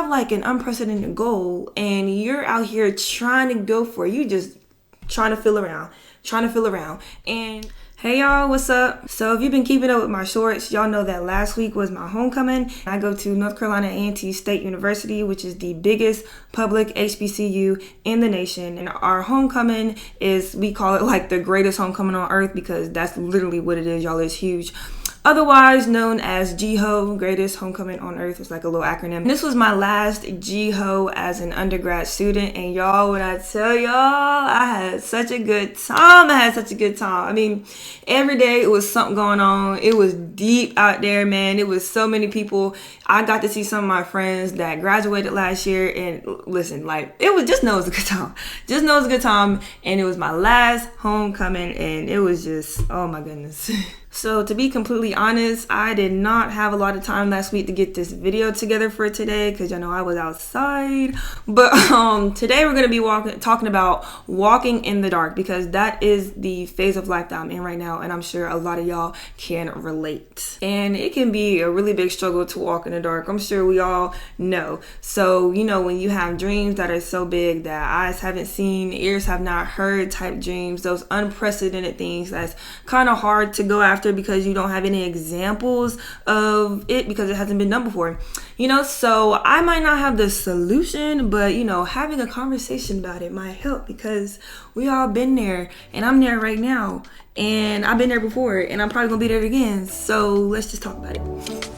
have like an unprecedented goal and you're out here trying to go for it, you just trying to feel around. And hey y'all, what's up? So if you've been keeping up with my shorts, y'all know that last week was my homecoming. I go to North Carolina A&T State University, which is the biggest public HBCU in the nation. And our homecoming is, we call it like the greatest homecoming on earth because that's literally what it is, y'all. It's huge. Otherwise known as GHO, Greatest Homecoming on Earth. It's like a little acronym. This was my last GHO as an undergrad student, and y'all, when I tell y'all, I had such a good time. I mean, every day it was something going on. It was deep out there, man. It was so many people. I got to see some of my friends that graduated last year, and listen, like, it was, just know it was a good time. And it was my last homecoming, and it was just, oh my goodness. So to be completely honest, I did not have a lot of time last week to get this video together for today because y'all know I was outside. But today we're going to be talking about walking in the dark because that is the phase of life that I'm in right now, and I'm sure a lot of y'all can relate. And it can be a really big struggle to walk in the dark. I'm sure we all know. So, you know, when you have dreams that are so big that eyes haven't seen, ears have not heard type dreams, those unprecedented things that's kind of hard to go after because you don't have any examples of it because it hasn't been done before, you know. So I might not have the solution, but you know, having a conversation about it might help because we all been there, and I'm there right now, and I've been there before, and I'm probably gonna be there again. So let's just talk about it.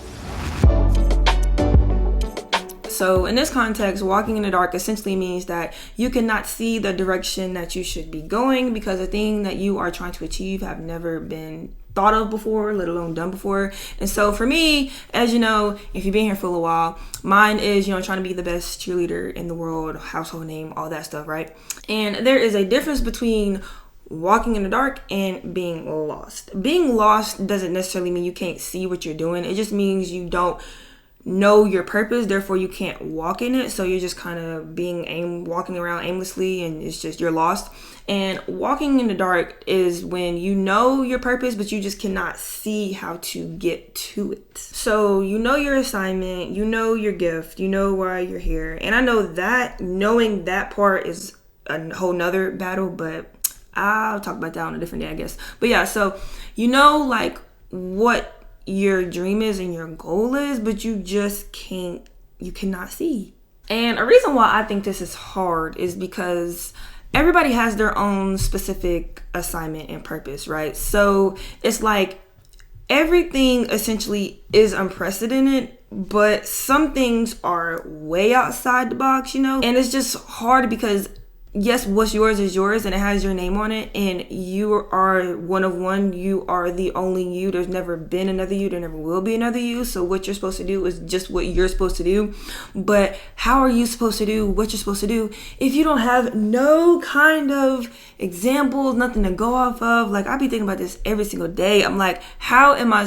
So in this context, walking in the dark essentially means that you cannot see the direction that you should be going because the thing that you are trying to achieve have never been thought of before, let alone done before. And so for me, as you know, if you've been here for a little while, mine is, you know, trying to be the best cheerleader in the world, household name, all that stuff, right? And there is a difference between walking in the dark and being lost. Being lost doesn't necessarily mean you can't see what you're doing. It just means you don't know your purpose, therefore you can't walk in it. So you're just kind of walking around aimlessly, and it's just, you're lost. And walking in the dark is when you know your purpose, but you just cannot see how to get to it. So you know your assignment, you know your gift, you know why you're here. And I know that knowing that part is a whole nother battle, but I'll talk about that on a different day, I guess. But yeah, so you know like what your dream is and your goal is, but you cannot see. And a reason why I think this is hard is because everybody has their own specific assignment and purpose, right? So it's like everything essentially is unprecedented, but some things are way outside the box, you know? And it's just hard because yes, what's yours is yours and it has your name on it, and you are one of one. You are the only you. There's never been another you. There never will be another you. So what you're supposed to do is just what you're supposed to do. But how are you supposed to do what you're supposed to do if you don't have no kind of examples, nothing to go off of? Like, I be thinking about this every single day. I'm like, how am I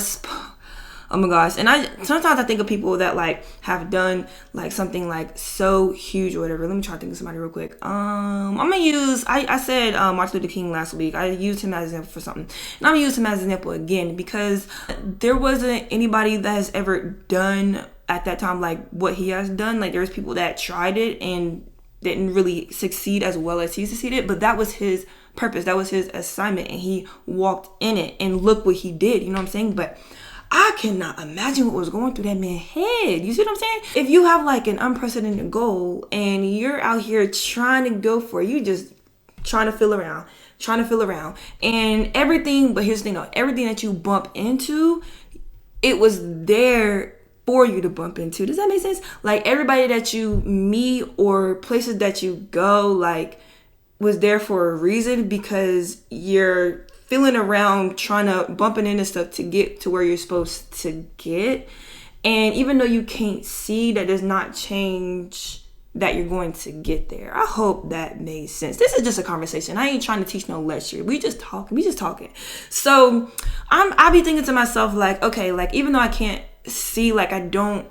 oh my gosh. And sometimes I think of people that like have done like something like so huge or whatever. Let me try to think of somebody real quick. I'm gonna use, I said Martin Luther King last week. I used him as an example for something, and I'm gonna use him as an example again because there wasn't anybody that has ever done at that time like what he has done. Like, there's people that tried it and didn't really succeed as well as he succeeded, but that was his purpose, that was his assignment, and he walked in it, and look what he did, you know what I'm saying? But I cannot imagine what was going through that man's head. You see what I'm saying? If you have like an unprecedented goal and you're out here trying to go for it, you just trying to feel around. And everything, but here's the thing though, everything that you bump into, it was there for you to bump into. Does that make sense? Like, everybody that you meet or places that you go, like, was there for a reason because you're feeling around trying to bumping into stuff to get to where you're supposed to get. And even though you can't see, that does not change that you're going to get there. I hope that made sense. This is just a conversation. I ain't trying to teach no lecture. We just talking. So I be thinking to myself like, okay, like, even though I can't see, like, I don't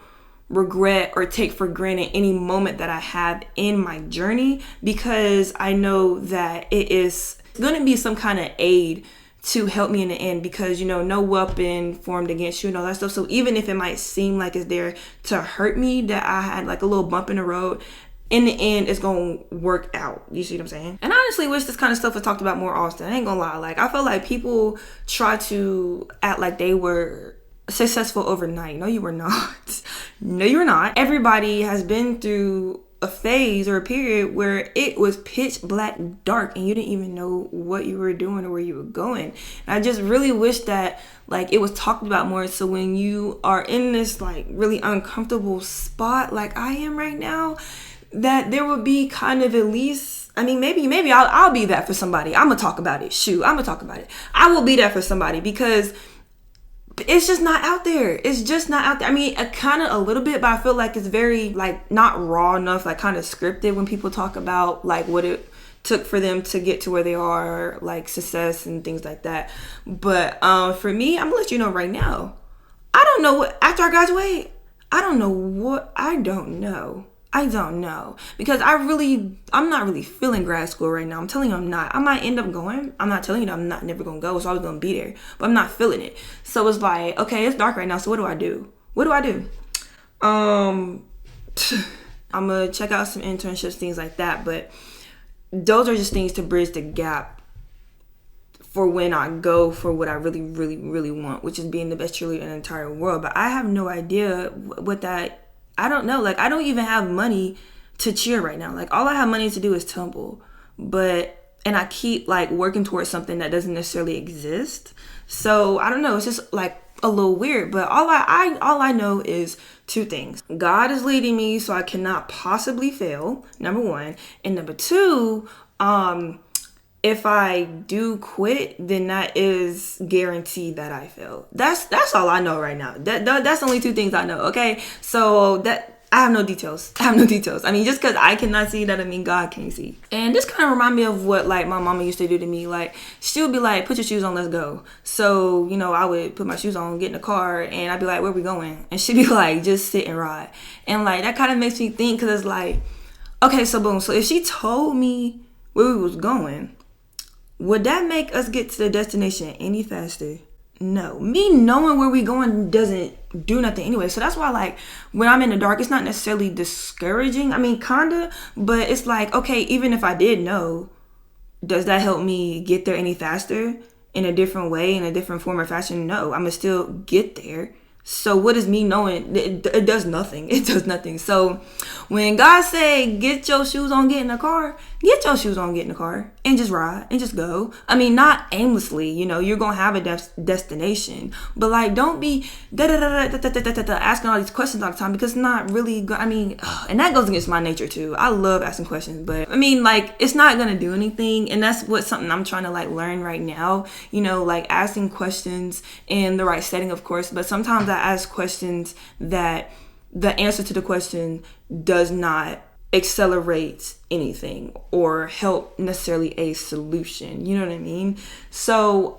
regret or take for granted any moment that I have in my journey, because I know that it is going to be some kind of aid to help me in the end, because no weapon formed against you and all that stuff. So even if it might seem like it's there to hurt me, that I had like a little bump in the road, in the end it's gonna work out. You see what I'm saying? And I honestly wish this kind of stuff was talked about more often. I ain't gonna lie, like I feel like people try to act like they were successful overnight. No, you were not. No, you were not. Everybody has been through a phase or a period where it was pitch black dark and you didn't even know what you were doing or where you were going. And I just really wish that like it was talked about more, so when you are in this like really uncomfortable spot like I am right now, that there would be kind of at least, I mean, maybe I'll be that for somebody. I'm gonna talk about it. Shoot, I'm gonna talk about it. I will be that for somebody, because it's just not out there. It's just not out there. I mean, kind of a little bit, but I feel like it's very like not raw enough, like kind of scripted when people talk about like what it took for them to get to where they are, like success and things like that. But for me, I'm gonna let you know right now, I don't know what, after I graduate, I don't know, because I'm not really feeling grad school right now. I'm telling you I'm not. I might end up going. I'm not telling you that I'm not never gonna go, so I was gonna be there, but I'm not feeling it. So it's like, okay, it's dark right now, so what do I do? I'm gonna check out some internships, things like that, but those are just things to bridge the gap for when I go for what I really, really, really want, which is being the best cheerleader in the entire world. But I have no idea what that, I don't know. Like, I don't even have money to cheer right now. Like, all I have money to do is tumble. And I keep, like, working towards something that doesn't necessarily exist. So, I don't know. It's just, like, a little weird. But all I know is two things. God is leading me, so I cannot possibly fail, number one. And number two, if I do quit, then that is guaranteed that I fail. That's all I know right now. That's only two things I know, okay? So that I have no details. I mean, just because I cannot see, that I mean God can see. And this kind of remind me of what like my mama used to do to me. Like, she would be like, put your shoes on, let's go. So, I would put my shoes on, get in the car, and I'd be like, where we going? And she'd be like, just sit and ride. And like, that kind of makes me think, because it's like, okay, so boom. So if she told me where we was going, would that make us get to the destination any faster? No. Me knowing where we going doesn't do nothing anyway. So that's why, like, when I'm in the dark, it's not necessarily discouraging. I mean, kinda, but it's like, okay, even if I did know, does that help me get there any faster in a different way, in a different form or fashion? No, I'm gonna still get there. So what is me knowing? It does nothing. It does nothing. So when God say, get your shoes on, get in the car, get your shoes on, get in the car, and just ride and just go. I mean, not aimlessly, you're going to have a destination, but like, don't be asking all these questions all the time, because it's not really, and that goes against my nature too. I love asking questions, but I mean, like, it's not going to do anything. And that's something I'm trying to like learn right now, like asking questions in the right setting, of course, but sometimes I ask questions that the answer to the question does not accelerate anything or help necessarily a solution. You know what I mean? So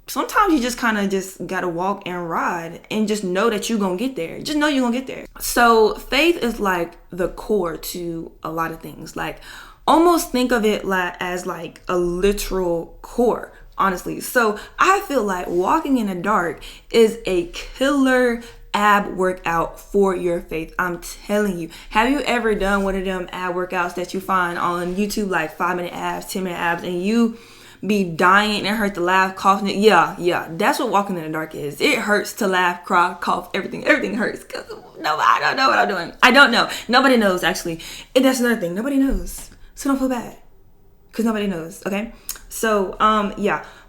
sometimes you just kind of just gotta walk and ride and just know that you're gonna get there. Just know you're gonna get there. So faith is like the core to a lot of things. Like, almost think of it as like a literal core, honestly. So I feel like walking in the dark is a killer ab workout for your faith. I'm telling you. Have you ever done one of them ab workouts that you find on YouTube, like 5-minute abs, 10-minute abs, and you be dying and it hurt to laugh, cough? Yeah. That's what walking in the dark is. It hurts to laugh, cry, cough, everything hurts. No, I don't know what I'm doing. I don't know. Nobody knows, actually. And that's another thing. Nobody knows. So don't feel bad, because nobody knows, okay? So,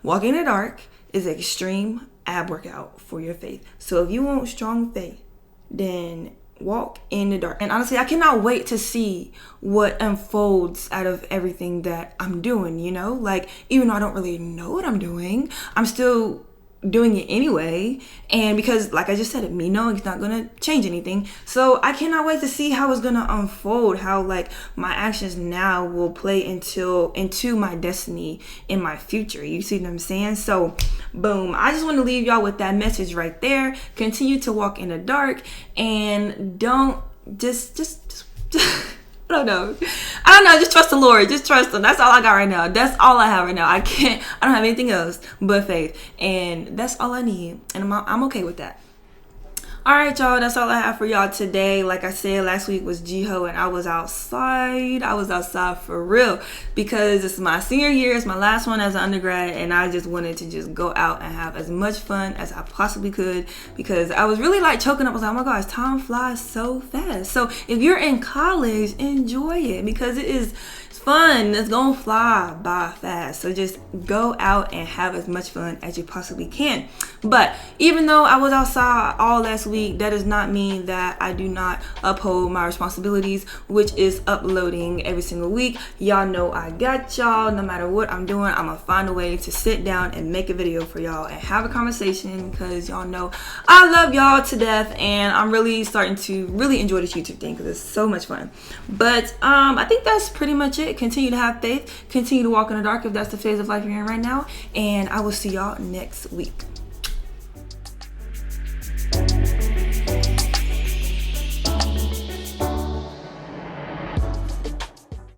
walking in the dark is an extreme ab workout for your faith. So if you want strong faith, then walk in the dark. And honestly, I cannot wait to see what unfolds out of everything that I'm doing, like, even though I don't really know what I'm doing, I'm still doing it anyway. And because, like I just said, me knowing it's not gonna change anything, so I cannot wait to see how it's gonna unfold, how like my actions now will play into my destiny in my future. You see what I'm saying? So boom, I just want to leave y'all with that message right there. Continue to walk in the dark, and don't just I don't know. Just trust the Lord. Just trust him. That's all I got right now. That's all I have right now. I don't have anything else but faith. And that's all I need. And I'm okay with that. All right, y'all, that's all I have for y'all today. Like I said, last week was Jiho, and I was outside. For real, because it's my senior year. It's my last one as an undergrad, and I just wanted to just go out and have as much fun as I possibly could, because I was really like choking up. I was like, oh my gosh, time flies so fast. So if you're in college, enjoy it, because it is fun. It's gonna fly by fast. So just go out and have as much fun as you possibly can. But even though I was outside all last week, that does not mean that I do not uphold my responsibilities, which is uploading every single week. Y'all know I got y'all. No matter what I'm doing, I'm gonna find a way to sit down and make a video for y'all and have a conversation, because y'all know I love y'all to death, and I'm really starting to really enjoy this YouTube thing because it's so much fun. But I think that's pretty much it. Continue to have faith, continue to walk in the dark if that's the phase of life you're in right now, and I will see y'all next week.